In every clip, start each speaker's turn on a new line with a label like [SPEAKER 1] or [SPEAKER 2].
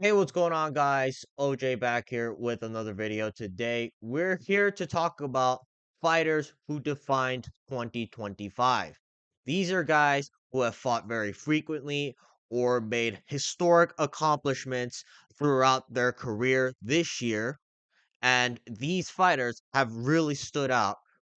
[SPEAKER 1] Hey, what's going on, guys? OJ back here with another video. Today, we're here to talk about fighters who defined 2025. These are guys who have fought very frequently or made historic accomplishments throughout their career this year, and these fighters have really stood out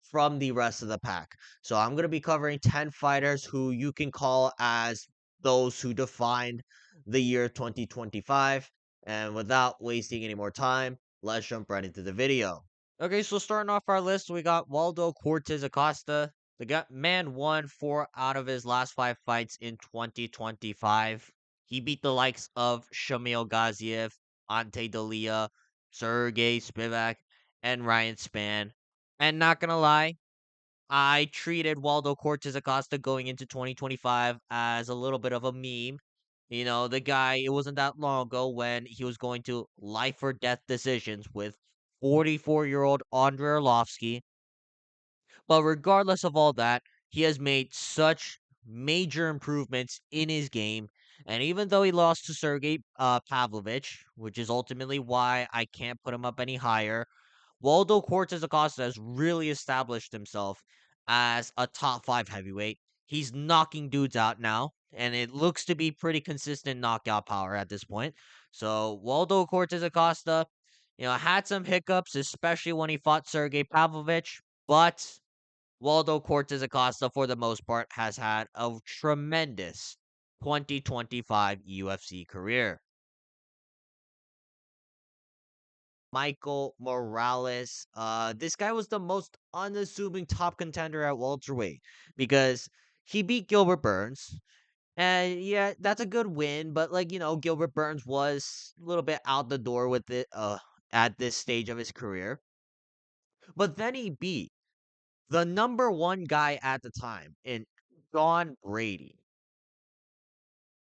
[SPEAKER 1] from the rest of the pack. So I'm going to be covering 10 fighters who you can call as those who defined the year 2025. And without wasting any more time, let's jump right into the video. Okay, so starting off our list, we got Waldo Cortez Acosta. Man won 4 out of his last 5 fights in 2025. He beat the likes of Shamil Gaziev, Ante Dalia, Sergey Spivak, and Ryan Spann. And not gonna lie, I treated Waldo Cortez Acosta going into 2025 as a little bit of a meme. You know, the guy, it wasn't that long ago when he was going to life or death decisions with 44-year-old Andrei Arlovsky. But regardless of all that, he has made such major improvements in his game. And even though he lost to Sergey Pavlovich, which is ultimately why I can't put him up any higher, Waldo Cortez Acosta has really established himself as a top 5 heavyweight. He's knocking dudes out now, and it looks to be pretty consistent knockout power at this point. So Waldo Cortez Acosta, had some hiccups, especially when he fought Sergey Pavlovich, but Waldo Cortez Acosta, for the most part, has had a tremendous 2025 UFC career. Michael Morales. This guy was the most unassuming top contender at welterweight because he beat Gilbert Burns. And yeah, that's a good win, but Gilbert Burns was a little bit out the door with it at this stage of his career. But then he beat the number one guy at the time in Sean Brady.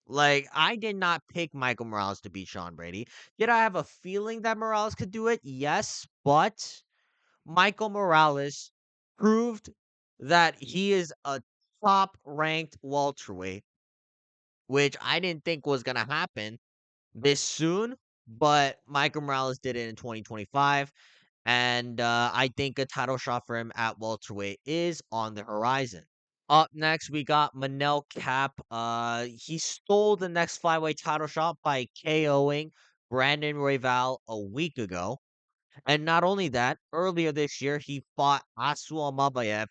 [SPEAKER 1] Like, I did not pick Michael Morales to beat Sean Brady. Did I have a feeling that Morales could do it? Yes, but Michael Morales proved that he is a top ranked welterweight, which I didn't think was going to happen this soon, but Michael Morales did it in 2025. And I think a title shot for him at welterweight is on the horizon. Up next, we got Manel Cap. He stole the next flyweight title shot by KOing Brandon Royval a week ago. And not only that, earlier this year, he fought Asu Almabayev,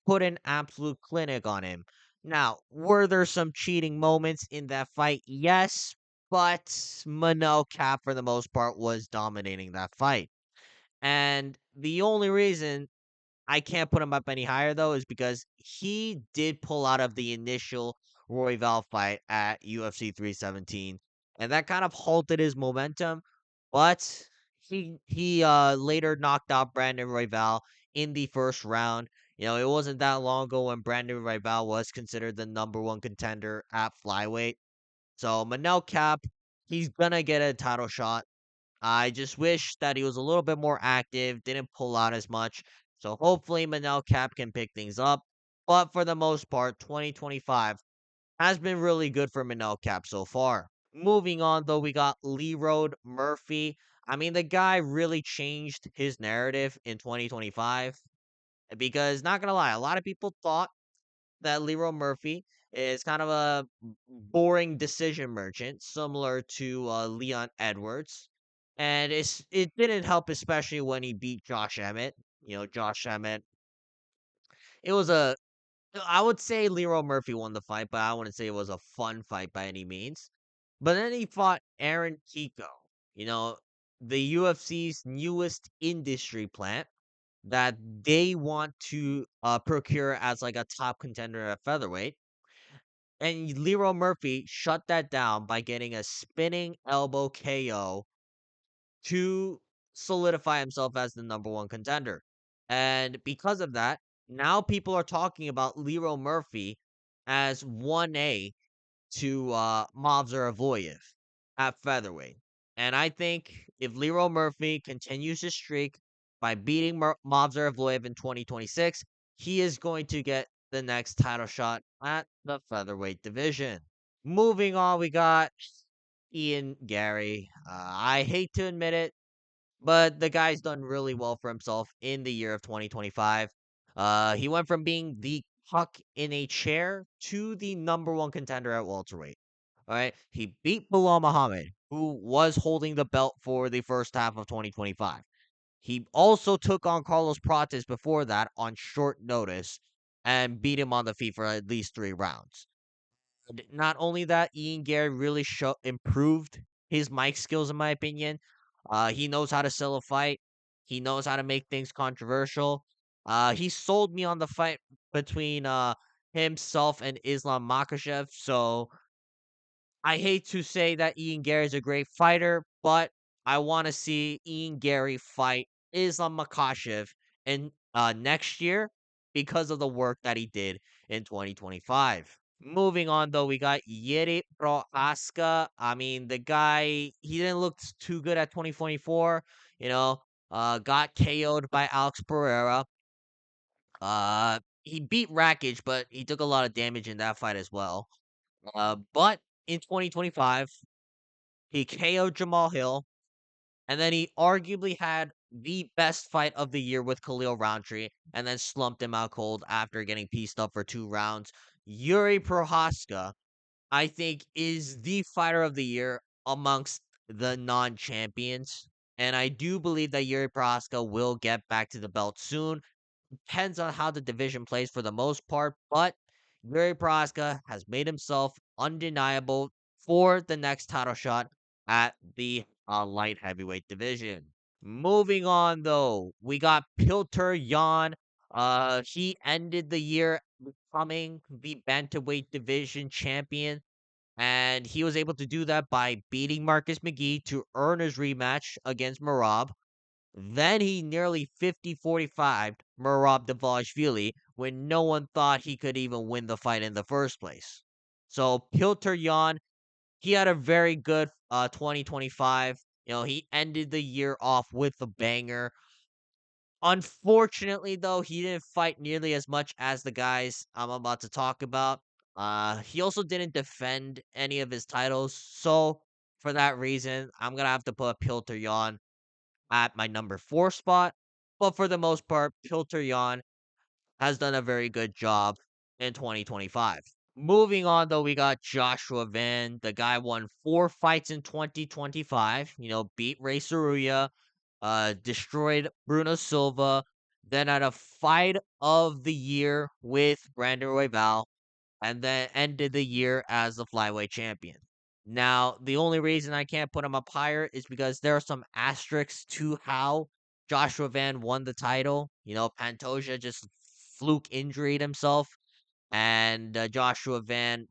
[SPEAKER 1] put an absolute clinic on him. Now, were there some cheating moments in that fight? Yes, but Manel Cap, for the most part, was dominating that fight. And the only reason I can't put him up any higher though is because he did pull out of the initial Royval fight at UFC 317, and that kind of halted his momentum. But he later knocked out Brandon Royval in the first round. You know, it wasn't that long ago when Brandon Royval was considered the number one contender at flyweight. So Manel Cap, he's gonna get a title shot. I just wish that he was a little bit more active, didn't pull out as much. So hopefully Manel Cap can pick things up. But for the most part, 2025 has been really good for Manel Cap so far. Moving on, though, we got Leroy Murphy. I mean, the guy really changed his narrative in 2025 because, not gonna lie, a lot of people thought that Leroy Murphy is kind of a boring decision merchant, similar to Leon Edwards. And it didn't help, especially when he beat Josh Emmett. You know, Josh Emmett. It was a, I would say Leroy Murphy won the fight, but I wouldn't say it was a fun fight by any means. But then he fought Aaron Pico, you know, the UFC's newest industry plant that they want to procure as like a top contender at featherweight. And Leroy Murphy shut that down by getting a spinning elbow KO to solidify himself as the number one contender. And because of that, now people are talking about Leroy Murphy as 1A to Movsar Avoyev at featherweight. And I think if Leroy Murphy continues his streak by beating Movsar Avoyev in 2026, he is going to get the next title shot at the featherweight division. Moving on, we got Ian Gary. I hate to admit it, but the guy's done really well for himself in the year of 2025. He went from being the puck in a chair to the number one contender at welterweight. All right, he beat Bilal Muhammad, who was holding the belt for the first half of 2025. He also took on Carlos Prates before that on short notice and beat him on the feet for at least 3 rounds. And not only that, Ian Gary really improved his mic skills, in my opinion. He knows how to sell a fight. He knows how to make things controversial. He sold me on the fight between himself and Islam Makhachev. So I hate to say that Ian Gary is a great fighter, but I want to see Ian Gary fight Islam Makhachev in next year because of the work that he did in 2025. Moving on, though, we got Yeri Prohaska. I mean, the guy, he didn't look too good at 2024. You know, got KO'd by Alex Pereira. He beat Rakic, but he took a lot of damage in that fight as well. But in 2025, he KO'd Jamal Hill, and then he arguably had the best fight of the year with Khalil Roundtree, and then slumped him out cold after getting pieced up for 2 rounds. Yuri Prohaska, I think, is the fighter of the year amongst the non-champions. And I do believe that Yuri Prohaska will get back to the belt soon. Depends on how the division plays for the most part, but Yuri Prohaska has made himself undeniable for the next title shot at the light heavyweight division. Moving on, though, we got Pilter Jan. He ended the year becoming the bantamweight division champion, and he was able to do that by beating Marcus McGee to earn his rematch against Marab. Then he nearly 50-45 Merab Dvalishvili when no one thought he could even win the fight in the first place. So Pilter Jan, he had a very good 2025. He ended the year off with a banger. Unfortunately, though, he didn't fight nearly as much as the guys I'm about to talk about. He also didn't defend any of his titles. So for that reason, I'm gonna have to put Pilter Jan at my number 4 spot. But for the most part, Pilter Jan has done a very good job in 2025. Moving on, though, we got Joshua Van. The guy won 4 fights in 2025. Beat Ray Saruya, destroyed Bruno Silva, then had a fight of the year with Brandon Royval, and then ended the year as the flyweight champion. Now, the only reason I can't put him up higher is because there are some asterisks to how Joshua Van won the title. Pantoja just fluke injured himself, and Joshua Van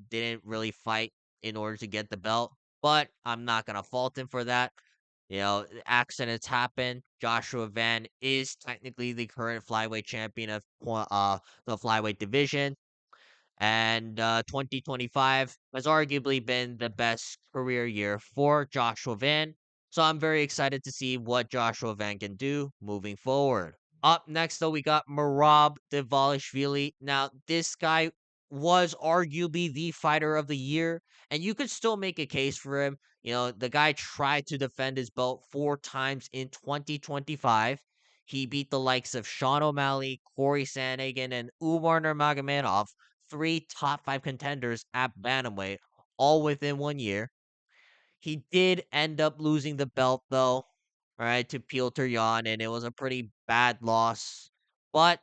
[SPEAKER 1] didn't really fight in order to get the belt. But I'm not gonna fault him for that. Accidents happen. Joshua Van is technically the current flyweight champion of the flyweight division. And 2025 has arguably been the best career year for Joshua Van. So I'm very excited to see what Joshua Van can do moving forward. Up next, though, we got Merab Dvalishvili. Now, this guy was arguably the fighter of the year, and you could still make a case for him. The guy tried to defend his belt 4 times in 2025. He beat the likes of Sean O'Malley, Corey Sandhagen, and Umar Nurmagomedov, 3 top 5 contenders at bantamweight, all within 1 year. He did end up losing the belt, though, all right, to Piotr Jan, and it was a pretty bad loss. But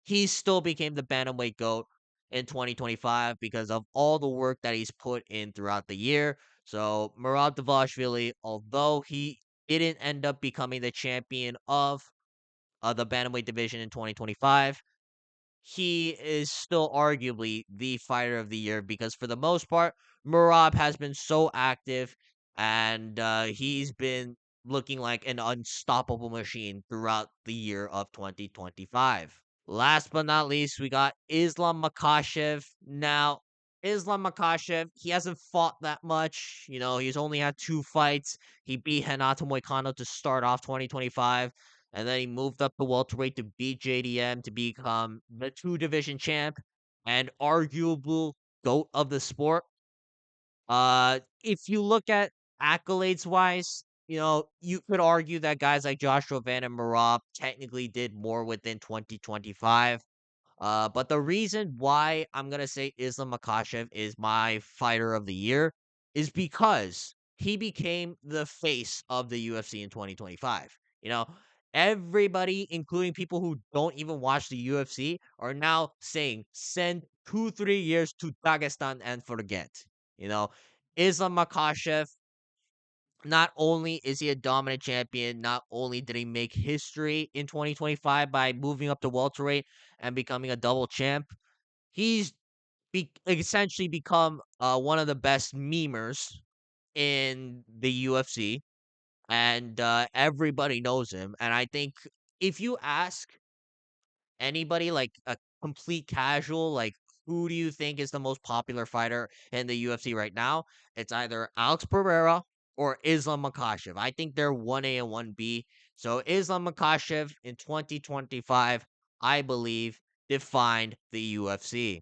[SPEAKER 1] he still became the bantamweight GOAT in 2025 because of all the work that he's put in throughout the year. So Murad Davashvili, although he didn't end up becoming the champion of the bantamweight division in 2025, he is still arguably the fighter of the year because for the most part, Murab has been so active, and he's been looking like an unstoppable machine throughout the year of 2025. Last but not least, we got Islam Makhachev. Now, Islam Makhachev, he hasn't fought that much. He's only had 2 fights. He beat Renato Moicano to start off 2025, and then he moved up to welterweight to beat JDM to become the 2 division champ and arguable GOAT of the sport. If you look at accolades wise, you could argue that guys like Joshua Van and Marab technically did more within 2025. But the reason why I'm gonna say Islam Makhachev is my fighter of the year is because he became the face of the UFC in 2025. You know, everybody, including people who don't even watch the UFC, are now saying send 2, 3 years to Dagestan and forget. You know, Islam Makhachev, not only is he a dominant champion, not only did he make history in 2025 by moving up to welterweight and becoming a double champ, he's essentially become one of the best memers in the UFC, and everybody knows him. And I think if you ask anybody, like a complete casual, like who do you think is the most popular fighter in the UFC right now? It's either Alex Pereira or Islam Makhachev. I think they're 1A and 1B. So Islam Makhachev in 2025, I believe, defined the UFC.